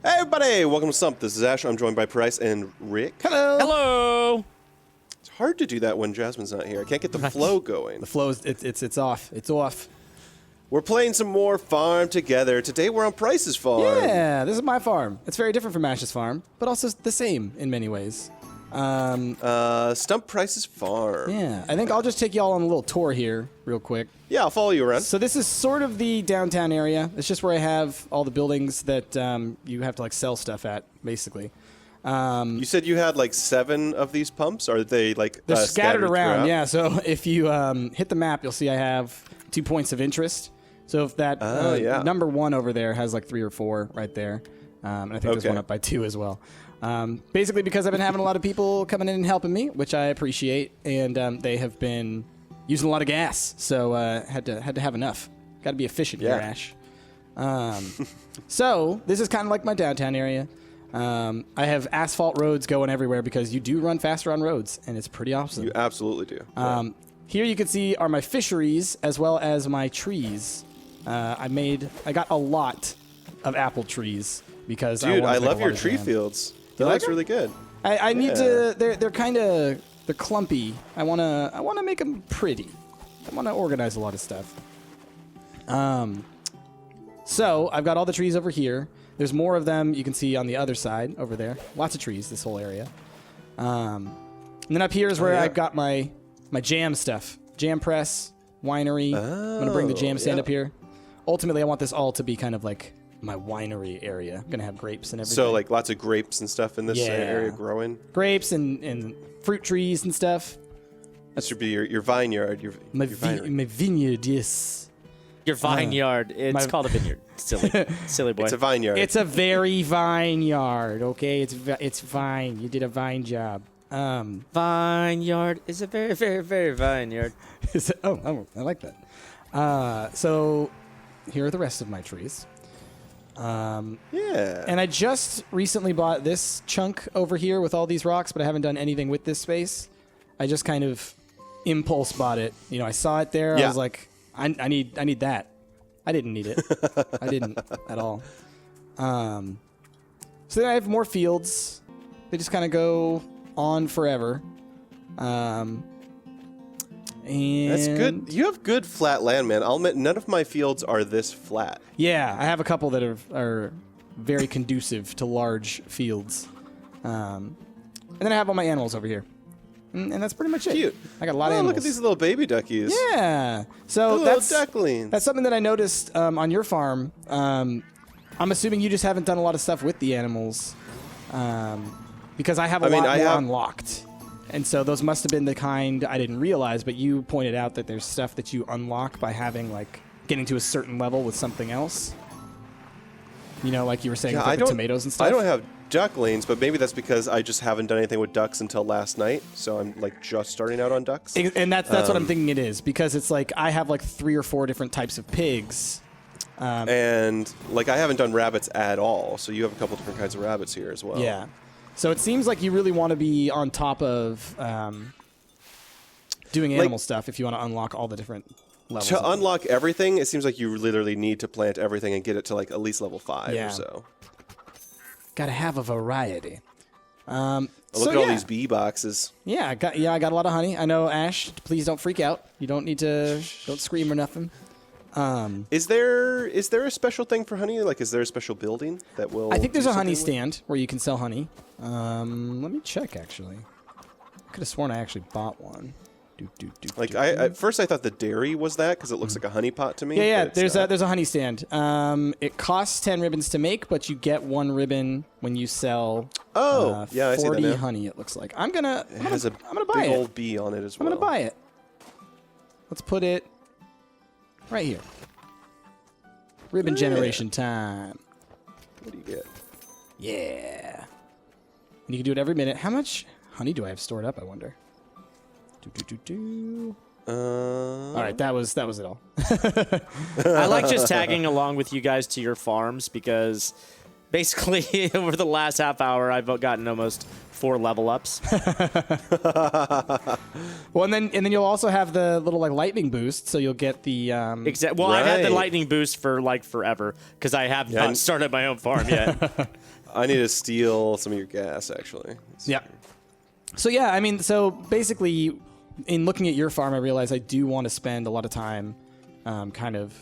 Hey everybody, welcome to Stumpt. This is Ash. I'm joined by Price and Rick. Hello. Hello. It's hard to do that when Jasmine's not here. I can't get the flow going. The flow's it's off. It's off. We're playing some more Farm together. Today we're on Price's farm. Yeah, this is my farm. It's very different from Ash's farm, but also the same in many ways. Stumpt Price's farm. Yeah, I think I'll just take y'all on a little tour here real quick. Yeah, I'll follow you around. So this is sort of the downtown area. It's just where I have all the buildings that you have to like sell stuff at, basically. You said you had like 7 of these pumps? Are they like They're scattered around, throughout? yeah. So if you hit the map, you'll see I have 2 points of interest. So if that number 1 over there has like 3 or 4 right there, and I think there's one up by 2 as well. Basically because I've been having a lot of people coming in and helping me, which I appreciate, and they have been using a lot of gas, so had to have enough. Got to be efficient here, Ash. So this is kind of like my downtown area. I have asphalt roads going everywhere because you do run faster on roads, and it's pretty awesome. You absolutely do. Here you can see are my fisheries as well as my trees. I got a lot of apple trees because I love your tree fields. That looks really good. I need to. They're kind of clumpy. I wanna make them pretty. I wanna organize a lot of stuff. So I've got all the trees over here. There's more of them you can see on the other side over there. Lots of trees, this whole area. And then up here is where I've got my jam stuff. Jam press, winery. I'm gonna bring the jam stand up here. Ultimately, I want this all to be kind of like my winery area. I'm gonna have grapes and everything. So like lots of grapes and stuff in this area growing? Grapes and fruit trees and stuff. That should be your vineyard. My vineyard, yes. Your vineyard. It's called a vineyard. Silly boy. It's a vineyard. It's a very vineyard, okay? It's vine. You did a vine job. Vineyard is a very, very, very vineyard. I like that. So here are the rest of my trees. And I just recently bought this chunk over here with all these rocks, but I haven't done anything with this space. I just kind of impulse bought it. You know, I saw it there. I was like, I need that. I didn't need it. I didn't at all. So then I have more fields. They just kind of go on forever. And that's good. You have good flat land, man. I'll admit, none of my fields are this flat. Yeah, I have a couple that are very conducive to large fields. And then I have all my animals over here. And that's pretty much it. Cute. I got a lot of animals. Look at these little baby duckies. Yeah. So little ducklings. That's something that I noticed on your farm. I'm assuming you just haven't done a lot of stuff with the animals. Because I have a lot more unlocked. And so those must have been the kind I didn't realize, but you pointed out that there's stuff that you unlock by having, like, getting to a certain level with something else. You know, like you were saying with like, the tomatoes and stuff. I don't have ducklings, but maybe that's because I just haven't done anything with ducks until last night, so I'm, like, just starting out on ducks. And that's what I'm thinking it is, because it's like I have, like, 3 or 4 different types of pigs. And, like, I haven't done rabbits at all, so you have a couple different kinds of rabbits here as well. Yeah. So it seems like you really want to be on top of doing animal stuff if you want to unlock all the different levels. To unlock everything, it seems like you literally need to plant everything and get it to like at least level 5 or so. Gotta have a variety. Look at all these bee boxes. Yeah, I got a lot of honey. I know, Ash, please don't freak out. You don't need to, don't scream or nothing. Is there a special thing for honey? Like, is there a special building that will? I think there's a honey stand where you can sell honey. Let me check, actually. I could have sworn I actually bought one. At first I thought the dairy was that because it looks like a honey pot to me. Yeah, there's a honey stand. It costs 10 ribbons to make, but you get 1 ribbon when you sell. 40 I see that now. Honey. It looks like I'm gonna buy it. Big old bee on it as well. I'm gonna buy it. Let's put it right here. Ribbon generation time. What do you get? Yeah. And you can do it every minute. How much honey do I have stored up, I wonder? All right, that was it all. I like just tagging along with you guys to your farms because basically over the last half hour I've gotten almost 4 level ups. Well, and then you'll also have the little like lightning boost, so you'll get the. Well, I've had the lightning boost for like forever because I have not started my own farm yet. I need to steal some of your gas, actually. Yeah. So yeah, I mean, so basically, in looking at your farm, I realize I do want to spend a lot of time, kind of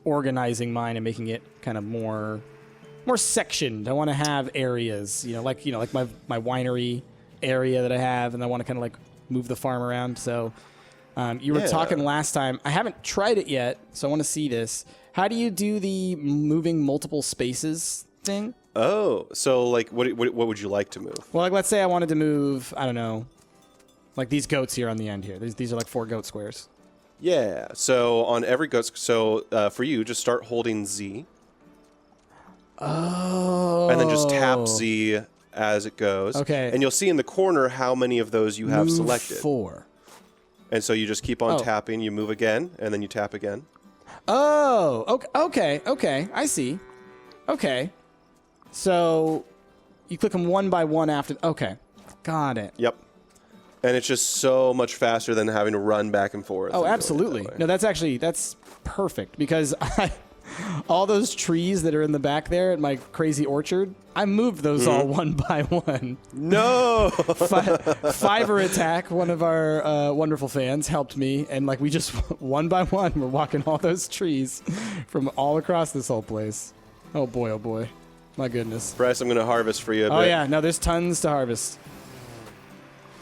organizing mine and making it kind of more sectioned. I want to have areas, like my winery area that I have, and I want to kind of like move the farm around. So you were talking last time. I haven't tried it yet, so I want to see this. How do you do the moving multiple spaces thing? Oh, so like what would you like to move? Well, like let's say I wanted to move, I don't know, like these goats here on the end here. These are like 4 goat squares. Yeah. So on every goat, for you, just start holding Z. Oh. And then just tap Z as it goes. Okay. And you'll see in the corner how many of those you have selected. 4. And so you just keep on tapping. You move again, and then you tap again. Oh. Okay. I see. Okay. So you click them one by one after. Okay. Got it. Yep. And it's just so much faster than having to run back and forth. Oh, absolutely. No, that's perfect because all those trees that are in the back there at my crazy orchard, I moved those all one by one. No! Fiverr Attack, one of our wonderful fans, helped me, and like we just one by one, we're walking all those trees from all across this whole place. Oh boy, my goodness. Bryce, I'm going to harvest for you a bit. Oh yeah, no, there's tons to harvest.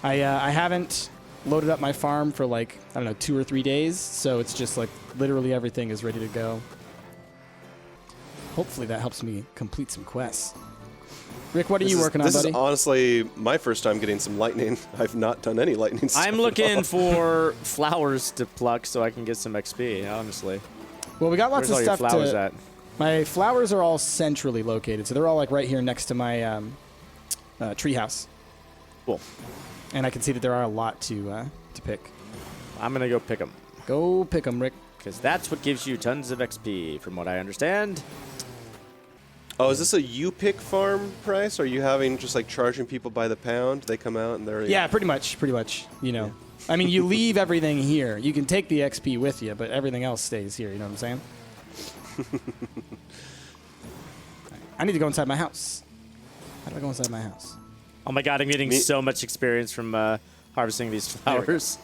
I haven't loaded up my farm for like, I don't know, 2 or 3 days, so it's just like literally everything is ready to go. Hopefully that helps me complete some quests. Rick, what are you working on, buddy? This is honestly my first time getting some lightning. I've not done any lightning stuff. I'm looking for flowers to pluck so I can get some XP, honestly. Well, we got lots of stuff to... Where's all your flowers at? My flowers are all centrally located, so they're all like right here next to my treehouse. Cool. And I can see that there are a lot to pick. I'm going to go pick them. Go pick them, Rick. Because that's what gives you tons of XP, from what I understand. Oh, is this a you-pick farm price? Are you having just like charging people by the pound? They come out and they're... Yeah, pretty much. Yeah. I mean, you leave everything here. You can take the XP with you, but everything else stays here. You know what I'm saying? I need to go inside my house. How do I go inside my house? Oh my god, I'm getting so much experience from harvesting these flowers.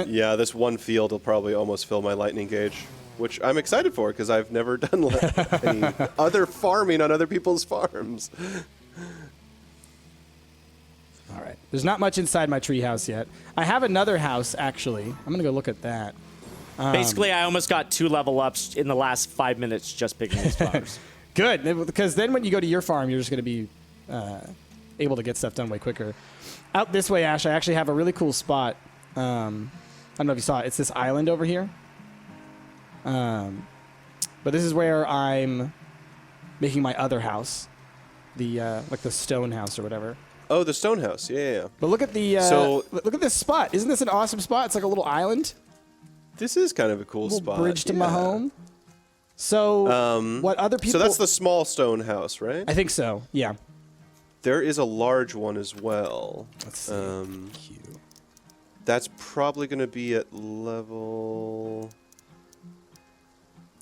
Yeah, this one field will probably almost fill my lightning gauge, which I'm excited for because I've never done any other farming on other people's farms. All right. There's not much inside my treehouse yet. I have another house, actually. I'm going to go look at that. Basically, I almost got 2 level ups in the last 5 minutes just picking these flowers. Good, because then when you go to your farm, you're just going to be able to get stuff done way quicker. Out this way, Ash, I actually have a really cool spot. I don't know if you saw it. It's this island over here. But this is where I'm making my other house, the like the stone house or whatever. Oh, the stone house. Yeah. But look at the look at this spot. Isn't this an awesome spot? It's like a little island. This is kind of a cool spot. Bridge to my home. So what other people? So that's the small stone house, right? I think so. Yeah. There is a large one as well. Let's see. That's probably going to be at level...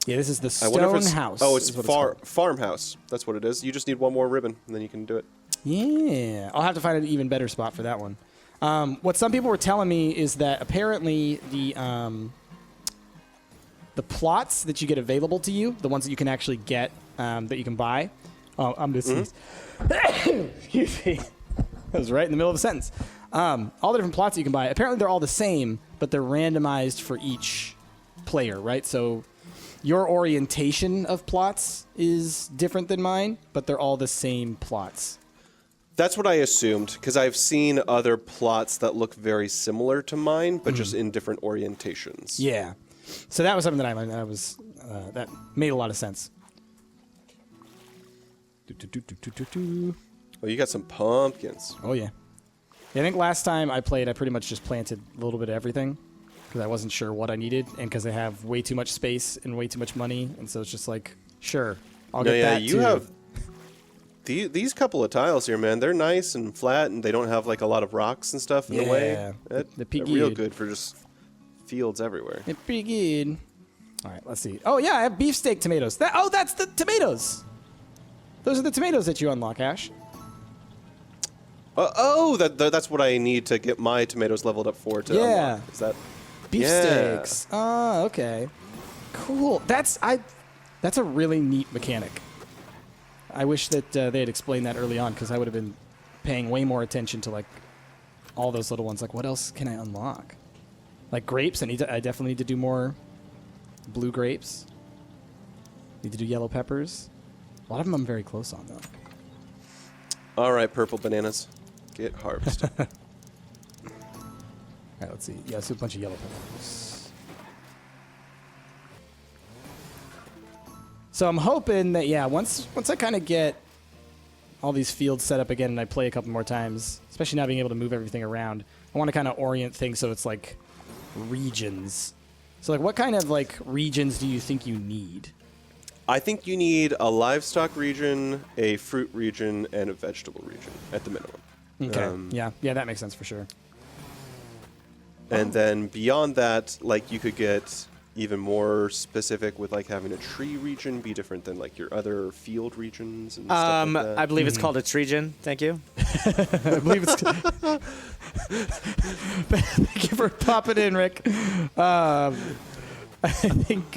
Yeah, this is the stone house. Oh, it's farmhouse. That's what it is. You just need one more ribbon, and then you can do it. Yeah. I'll have to find an even better spot for that one. What some people were telling me is that apparently the plots that you get available to you, the ones that you can actually get, that you can buy... Oh, I'm just... Excuse me. That was right in the middle of a sentence. All the different plots that you can buy, apparently they're all the same, but they're randomized for each player, right? So your orientation of plots is different than mine, but they're all the same plots. That's what I assumed, because I've seen other plots that look very similar to mine, but just in different orientations. Yeah. So that was something that I learned. That made a lot of sense. Oh, you got some pumpkins. Oh, yeah. I think last time I played, I pretty much just planted a little bit of everything because I wasn't sure what I needed and because I have way too much space and way too much money. And so it's just like, sure, I'll get that too. these couple of tiles here, man, they're nice and flat, and they don't have like a lot of rocks and stuff in the way. They're real good for just fields everywhere. They're pretty good. All right, let's see. Oh yeah, I have beefsteak tomatoes. That's the tomatoes. Those are the tomatoes that you unlock, Ash. That's what I need to get my tomatoes leveled up for. To unlock. Is that beefsteaks? Oh, okay. Cool. That's a really neat mechanic. I wish that they had explained that early on, because I would have been paying way more attention to like all those little ones. Like, what else can I unlock? Like grapes. I definitely need to do more blue grapes. Need to do yellow peppers. A lot of them I'm very close on though. All right, purple bananas, get harvested. All right, let's see. Yeah, let's do a bunch of yellow peppers. So I'm hoping that, once I kind of get all these fields set up again and I play a couple more times, especially now being able to move everything around, I want to kind of orient things so it's like regions. So like, what kind of like regions do you think you need? I think you need a livestock region, a fruit region, and a vegetable region at the minimum. Okay. Yeah, that makes sense for sure. And then beyond that, like you could get even more specific with like having a tree region be different than like your other field regions and stuff like that. I believe it's called a treegen. Thank you. I believe it's. Thank you for popping in, Rick. I think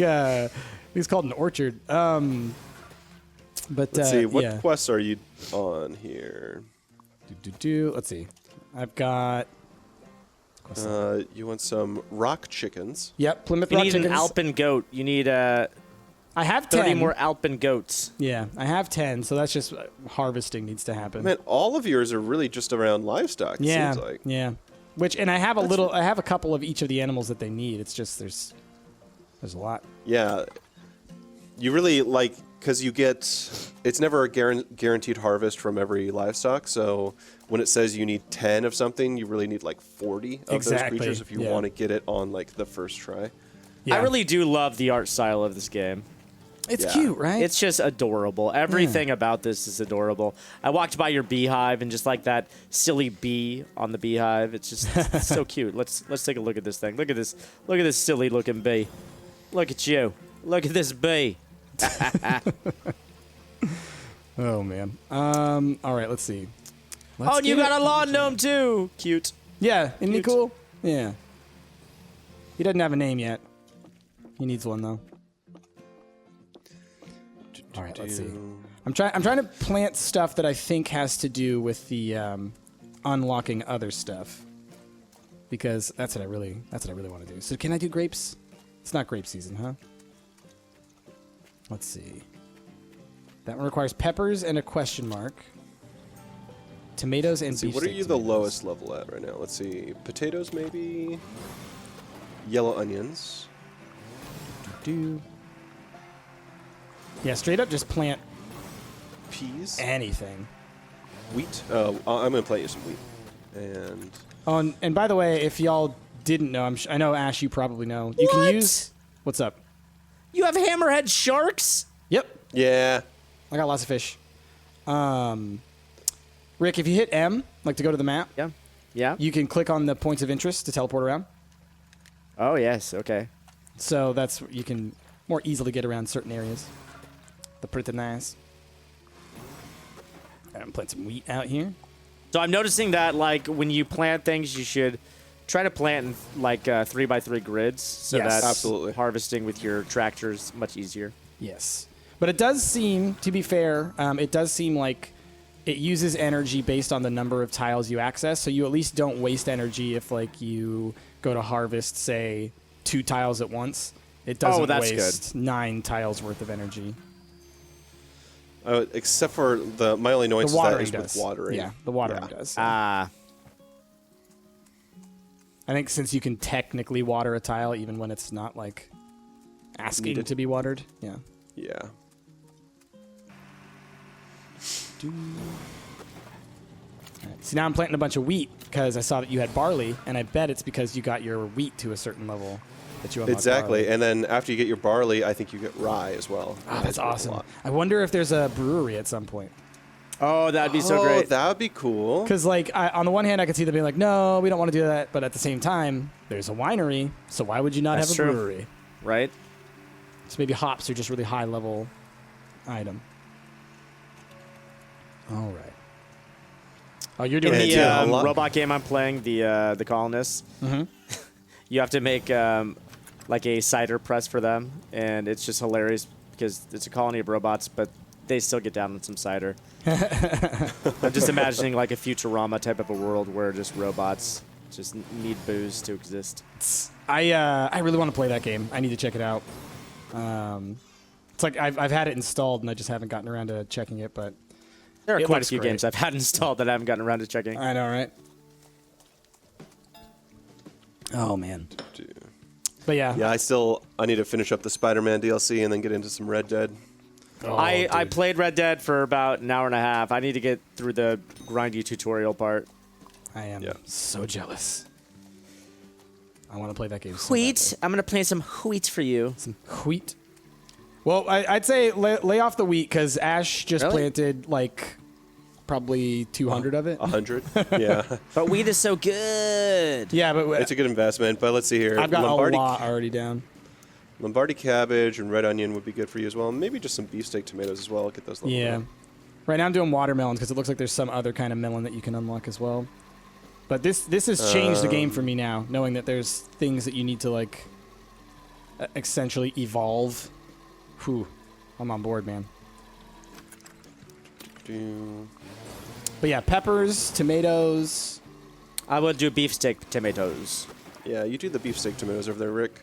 it's called an orchard. But let's see, what quests are you on here? Let's see. I've got. You want some rock chickens? Yep, Plymouth Rock chickens. You need an Alpen goat. You need I have 30 10 more Alpen goats. Yeah, I have 10, so that's just harvesting needs to happen. Man, all of yours are really just around livestock, it seems like. Yeah. And I have I have a couple of each of the animals that they need. It's just there's a lot. Yeah. You really like, because you get, it's never a guaranteed harvest from every livestock, so when it says you need 10 of something, you really need like 40 of those creatures if you want to get it on like the first try. Yeah. I really do love the art style of this game. It's cute, right? It's just adorable. Everything about this is adorable. I walked by your beehive and just like that silly bee on the beehive. It's just it's so cute. Let's take a look at this thing. Look at this silly looking bee. Look at you. Look at this bee. Oh man. All right, let's see. And you got a lawn gnome too. Cute. Yeah, isn't he cool? Yeah. He doesn't have a name yet. He needs one though. All right, let's see. I'm trying to plant stuff that I think has to do with the unlocking other stuff, because that's what I really want to do. So can I do grapes? It's not grape season, huh? Let's see. That one requires peppers and a question mark. Tomatoes and beef. What are you the lowest level at right now? Let's see. Potatoes, maybe. Yellow onions. Yeah, straight up just plant peas. Anything. Wheat. I'm gonna plant you some wheat. And by the way, if y'all didn't know, I know Ash, you probably know. You can use. What's up? You have hammerhead sharks? Yep. Yeah. I got lots of fish. Rick, if you hit M, like to go to the map, yeah, you can click on the points of interest to teleport around. Oh yes, okay. So you can more easily get around certain areas. They're pretty nice. I'm planting some wheat out here. So I'm noticing that like when you plant things, you should try to plant in like 3x3 grids, so that absolutely harvesting with your tractor is much easier. Yes, but it does seem, to be fair, it does seem like it uses energy based on the number of tiles you access. So you at least don't waste energy if like you go to harvest, say, 2 tiles at once. It doesn't waste 9 tiles worth of energy. Except for my only annoyance is with watering. Yeah, the watering does. So. I think since you can technically water a tile even when it's not like asking to be watered. Yeah. Yeah. Right. See, now I'm planting a bunch of wheat because I saw that you had barley, and I bet it's because you got your wheat to a certain level that you unlocked. Exactly, barley. and then after you get your barley, I think you get rye as well. Oh, that's awesome. I wonder if there's a brewery at some point. Oh, that'd be so great. That would be cool. Because, like, on the one hand, I could see them being like, no, we don't want to do that. But at the same time, there's a winery, so why would you not That's have a true. brewery? Right? So maybe hops are just really high-level item. All right. Oh, you're doing In it the too. robot game I'm playing, the Colonists, you have to make like a cider press for them, and it's just hilarious because it's a colony of robots, but they still get down on some cider. I'm just imagining like a Futurama type of a world where just robots just need booze to exist. I really want to play that game. I need to check it out. It's like I've had it installed, and I just haven't gotten around to checking it, but There are it quite a looks few great. games I've had installed that I haven't gotten around to checking. I know, right? Oh, man. But yeah. Yeah, I need to finish up the Spider-Man DLC and then get into some Red Dead. Oh, I dude. played Red Dead for about an hour and a half. I need to get through the grindy tutorial part. I am Yeah. so jealous. I want to play that game so Wheat. badly. I'm going to play some wheat for you. Some wheat. Well, I'd say lay off the wheat because Ash just Really? planted like probably 200 of it. 100. Yeah, But wheat is so good. Yeah, but it's a good investment. But let's see here. I've got a lot already down. Lombardi cabbage and red onion would be good for you as well. Maybe just some beefsteak tomatoes as well. Get those leveled Yeah. up. Right now I'm doing watermelons because it looks like there's some other kind of melon that you can unlock as well. But this has changed the game for me now, knowing that there's things that you need to like essentially evolve. Whew. I'm on board, man. But yeah, peppers, tomatoes. I would do beefsteak tomatoes Yeah, you do the beefsteak tomatoes over there, Rick.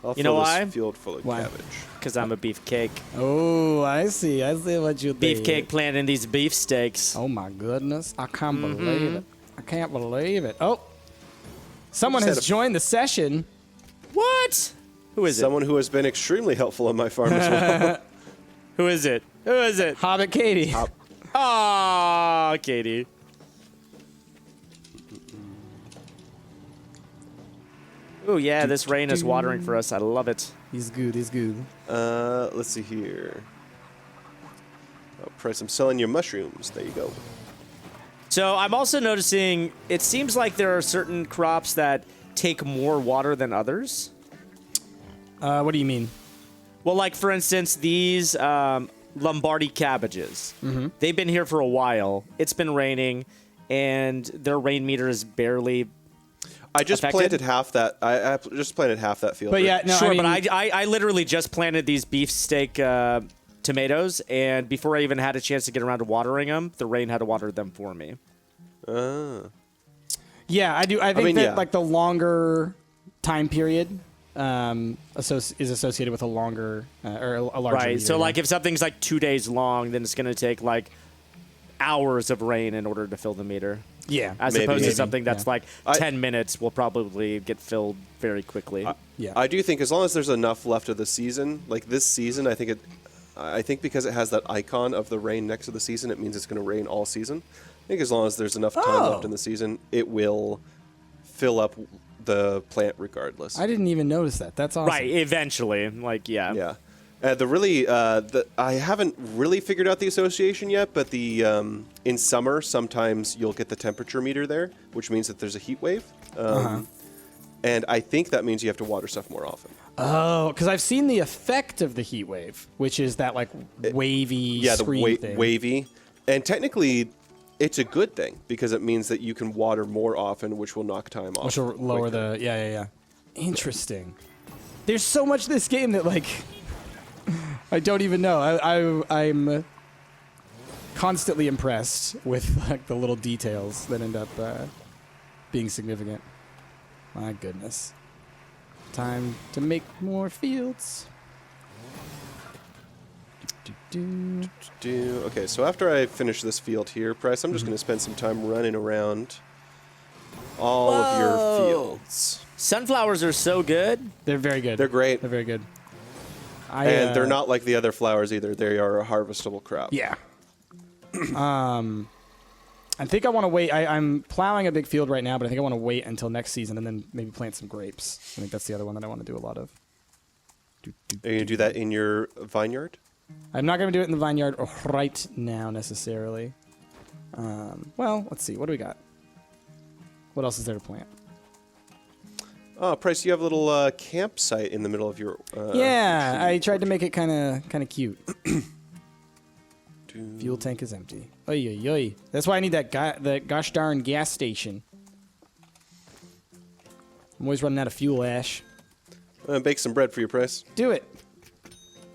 I'll You know fill why? this field full of Why? cabbage. because I'm a beefcake. Oh, I see what you did. Beefcake planting these beefsteaks. Oh my goodness. I can't believe it. I can't believe it. Oh. Someone Just had has a- joined the session. What? Who is Someone who has been extremely helpful on my farm as well. it? Who is it? Who is it? Hobbit Katie. Ah, Katie. Oh yeah, this rain is watering for us. I love it. He's good. He's good. Let's see here. Oh, price. I'm selling you mushrooms. There you go. So I'm also noticing it seems like there are certain crops that take more water than others. What do you mean? Well, like for instance, these Lombardi cabbages. They've been here for a while. It's been raining, and their rain meter is barely. I just affected? planted half that. I just planted half that field. But Rick. yeah, no, Sure, I mean, but I literally just planted these beefsteak tomatoes, and before I even had a chance to get around to watering them, the rain had to water them for me. yeah, I do. I think mean, that yeah. like the longer time period is associated with a longer or a larger. Right. meter, So yeah. like if something's like 2 days long, then it's going to take like hours of rain in order to fill the meter. yeah, As Maybe. opposed Maybe, to something that's yeah. like 10 minutes will probably get filled very quickly. yeah. I do think as long as there's enough left of the season, like this season, I think because it has that icon of the rain next to the season, it means it's going to rain all season. I think as long as there's enough time Oh. left in the season, it will fill up the plant regardless. I didn't even notice that. That's awesome. Right. Eventually. Like, yeah. Yeah. I haven't really figured out the association yet, but in summer sometimes you'll get the temperature meter there, which means that there's a heat wave, and I think that means you have to water stuff more often. Oh, because I've seen the effect of the heat wave, which is that like wavy Yeah, the screen thing. wavy, and technically, it's a good thing because it means that you can water more often, which will knock time off. which will lower quicker. the yeah. Interesting. There's so much to this game that like I don't even know. I'm constantly impressed with like the little details that end up being significant. My goodness. Time to make more fields. Okay, so after I finish this field here, Price, I'm just going to spend some time running around all of your Whoa. fields. Sunflowers are so good. They're very good. They're great. They're very good. And they're not like the other flowers either. They are a harvestable crop. Yeah. I think I want to wait. I'm plowing a big field right now, but I think I want to wait until next season and then maybe plant some grapes. I think that's the other one that I want to do a lot of. Are you going to do that in your vineyard? I'm not going to do it in the vineyard right now necessarily. Well, let's see. What do we got? What else is there to plant? Oh, Price, you have a little campsite in the middle of your. Yeah, I tried to make it kind of cute. Fuel tank is empty. Oy, oy, oy. That's why I need that gosh darn gas station. I'm always running out of fuel, Ash. Bake some bread for you, Price. Do it.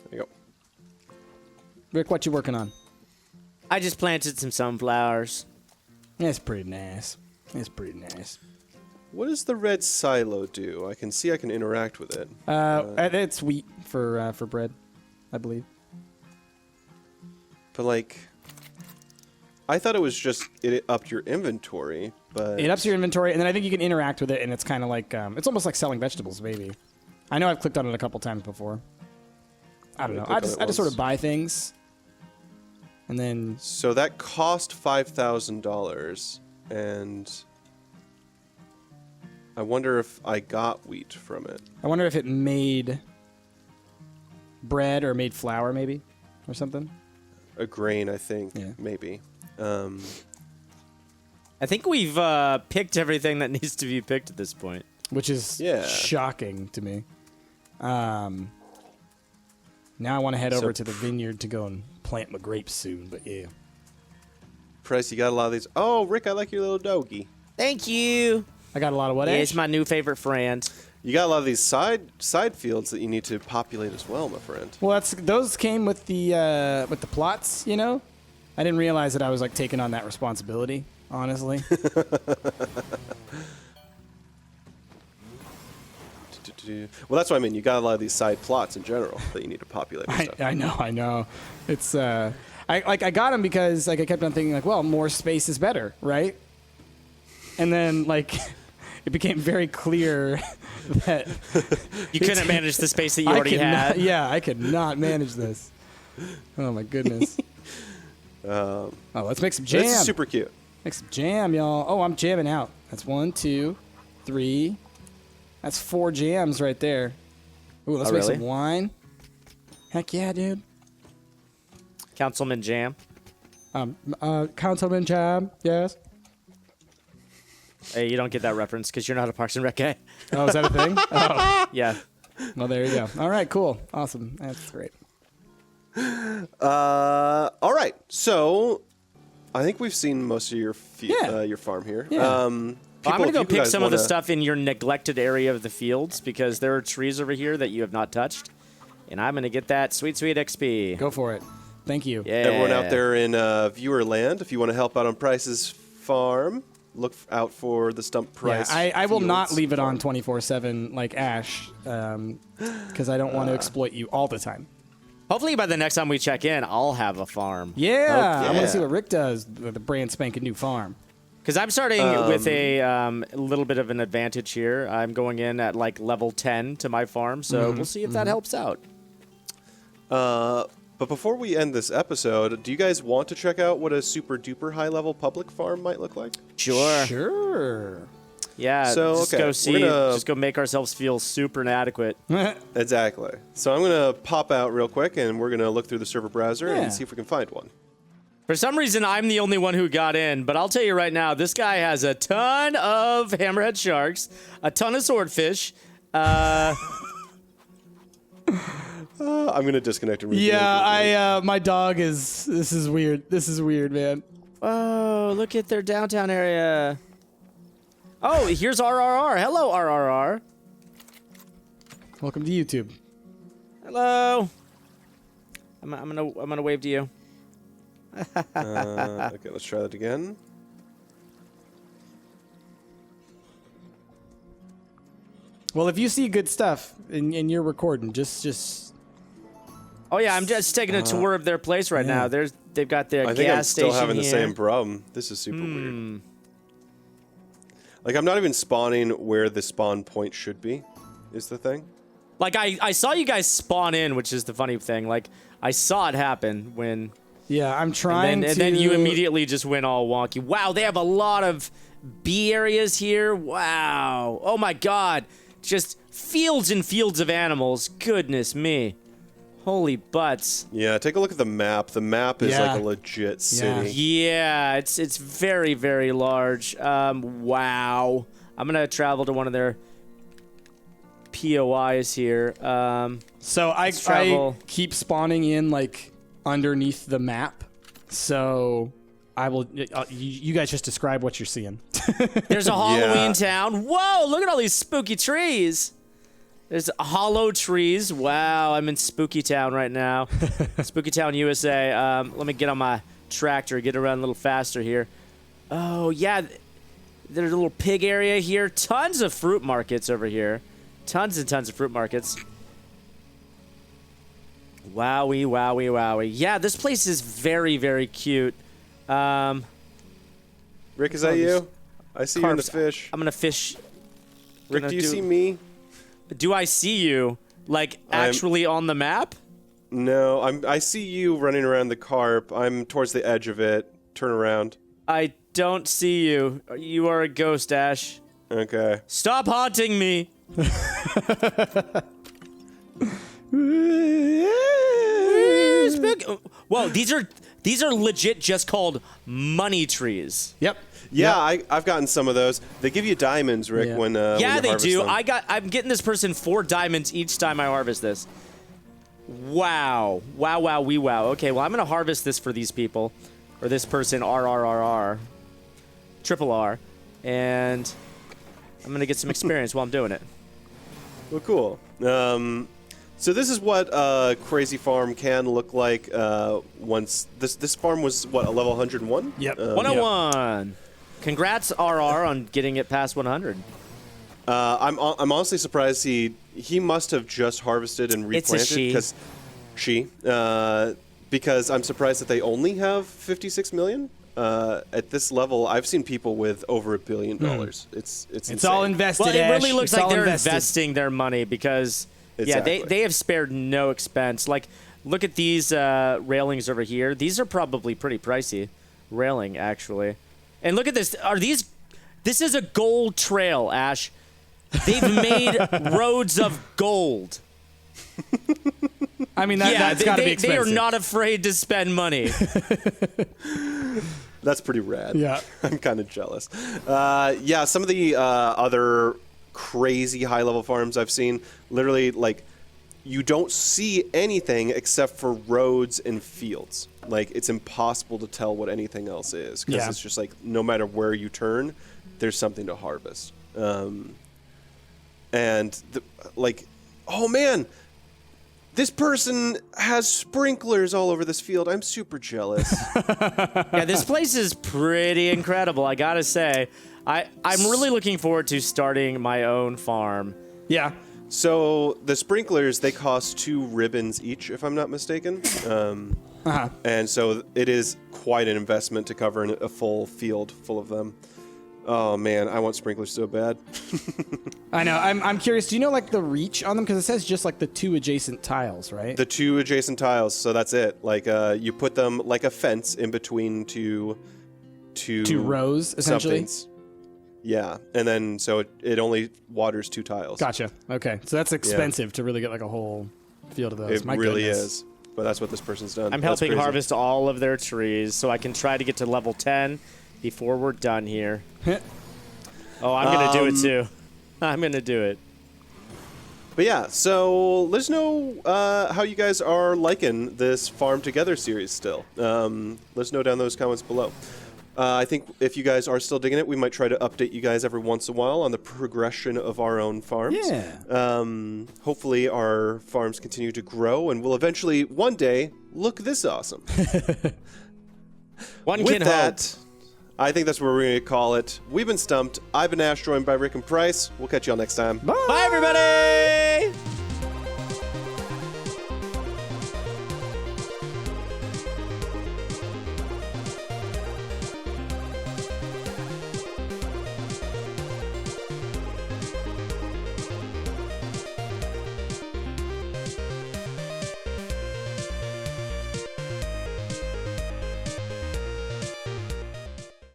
There you go. Rick, what you working on? I just planted some sunflowers. That's pretty nice. That's pretty nice. What does the red silo do? I can see I can interact with it. It's wheat for bread, I believe. But like, I thought it was just it upped your inventory, but It ups your inventory, and then I think you can interact with it, and it's kind of like it's almost like selling vegetables, maybe. I know I've clicked on it a couple times before. I don't know. I just sort of buy things, and then So that cost $5,000, and I wonder if I got wheat from it. I wonder if it made bread or made flour, maybe, or something. A grain, I think, Yeah. maybe. I think we've picked everything that needs to be picked at this point. Which is Yeah. shocking to me. Now I want to head over to the vineyard to go and plant my grapes soon, but yeah. Price, you got a lot of these. Oh, Rick, I like your little doggy. Thank you. I got a lot of what, Yeah, Ash? it's my new favorite friend. You got a lot of these side fields that you need to populate as well, my friend. Well, those came with the plots, you know? I didn't realize that I was like taking on that responsibility, honestly. Well, that's what I mean. You got a lot of these side plots in general that you need to populate with stuff. I know. It's I got them because like I kept on thinking like, well, more space is better, right? And then like it became very clear that You couldn't manage the space that you already had. Yeah, I could not manage this. Oh my goodness. Let's make some jam. This is super cute. Make some jam, y'all. Oh, I'm jamming out. That's 1, 2, 3. That's 4 jams right there. Ooh, let's make really? some wine. Heck yeah, dude. Councilman Jam. Councilman jam, yes. Hey, you don't get that reference because you're not a Parks and Rec guy. Oh, is that a thing? Oh, Yeah. well, there you go. All right, cool. Awesome. That's great. All right. So I think we've seen most of your your farm here. Yeah. Well, I'm going to go if you pick guys some of the wanna- stuff in your neglected area of the fields because there are trees over here that you have not touched. And I'm going to get that sweet, sweet XP. Go for it. Thank you. Yeah. Everyone out there in viewer land, if you want to help out on Price's farm, look out for the Stumpt Price. Yeah, I will not Fields leave it on farm. 24/7 like Ash, because I don't want to exploit you all the time. Hopefully by the next time we check in, I'll have a farm. Yeah, I want yeah. to see what Rick does with the brand spanking new farm. Because I'm starting with a little bit of an advantage here. I'm going in at like level 10 to my farm, so we'll see if that helps out. But before we end this episode, do you guys want to check out what a super duper high level public farm might look like? Sure. Sure. Yeah, So, just okay, go we're see, gonna- just go make ourselves feel super inadequate. Exactly. So I'm going to pop out real quick, and we're going to look through the server browser Yeah. and see if we can find one. For some reason, I'm the only one who got in, but I'll tell you right now, this guy has a ton of hammerhead sharks, a ton of swordfish. I'm going to disconnect and reconnect. Yeah, my dog is. This is weird. This is weird, man. Oh, look at their downtown area. Oh, here's RRR. Hello, RRR. Welcome to YouTube. Hello. I'm gonna wave to you. Okay, let's try that again. Well, if you see good stuff and you're recording, just Oh yeah, I'm just taking a tour of their place right now. They've got their I think I'm gas still station having the here. same problem. This is super weird. Like, I'm not even spawning where the spawn point should be, is the thing. Like I saw you guys spawn in, which is the funny thing. Like I saw it happen when yeah, I'm trying and to. then you immediately just went all wonky. Wow, they have a lot of bee areas here. Wow. Oh my god. Just fields and fields of animals. Goodness me. Holy butts. Yeah, take a look at the map. The map is like a legit city. Yeah, it's very, very large. Wow. I'm going to travel to one of their POIs here. So I keep spawning in like underneath the map. So I will. You guys just describe what you're seeing. There's a Halloween town. Whoa! Look at all these spooky trees. There's hollow trees. Wow! I'm in Spooky Town right now. Spooky Town, USA. Let me get on my tractor, get around a little faster here. Oh yeah, there's a little pig area here. Tons of fruit markets over here. Tons and tons of fruit markets. Wowie, wowie, wowie. Yeah, this place is very, very cute. Rick, is that you? I see you in the fish. I'm gonna fish. Rick, do you see me? Do I see you? Like, actually on the map? No, I see you running around the carp. I'm towards the edge of it. Turn around. I don't see you. You are a ghost, Ash. Okay. Stop haunting me. Whoa, these are legit just called money trees. Yep. Yeah, I've gotten some of those. They give you diamonds, Rick, when you they do. them. I'm getting this person 4 diamonds each time I harvest this. Wow. Wow, wow, wee wow. Okay, well, I'm going to harvest this for these people. Or this person, RRRR. Triple R. And I'm going to get some experience while I'm doing it. Well, cool. So this is what a crazy farm can look like once... This farm was, what, a level 101? Yep. 101. Yep. Congrats, RR, on getting it past 100. I'm honestly surprised he must have just harvested and replanted. It's a Because I'm surprised that they only have 56 million. At this level, I've seen people with over $1 billion. It's insane. all invested. Well, it really looks like they're invested. investing their money because they have spared no expense. Like, look at these railings over here. These are probably pretty pricey railing, actually. And look at this. This is a gold trail, Ash. They've made roads of gold. I mean, that's got to be expensive. They are not afraid to spend money. That's pretty rad. Yeah. I'm kind of jealous. Some of the other crazy high-level farms I've seen, literally, like, you don't see anything except for roads and fields. Like, it's impossible to tell what anything else is because it's just like no matter where you turn, there's something to harvest. Oh man, this person has sprinklers all over this field. I'm super jealous. Yeah, this place is pretty incredible, I gotta say. I'm really looking forward to starting my own farm. Yeah. So the sprinklers, they cost 2 ribbons each, if I'm not mistaken. And so it is quite an investment to cover a full field full of them. Oh man, I want sprinklers so bad. I know. I'm curious. Do you know like the reach on them? Because it says just like the 2 adjacent tiles, right? The 2 adjacent tiles. So that's it. Like you put them like a fence in between two rows, essentially. Somethings. Yeah, and then so it only waters 2 tiles. Gotcha. Okay, so that's expensive to really get like a whole field of those. It really is. But that's what this person's done. I'm helping harvest all of their trees so I can try to get to level 10 before we're done here. Oh, I'm going to do it too. I'm going to do it. But yeah, so let us know how you guys are liking this Farm Together series still. Let us know down in those comments below. I think if you guys are still digging it, we might try to update you guys every once in a while on the progression of our own farms. Yeah. Hopefully our farms continue to grow and we'll eventually, one day, look this awesome. With that, I think that's where we're going to call it. We've been Stumped. I've been Ash, joined by Rick and Price. We'll catch y'all next time. Bye everybody!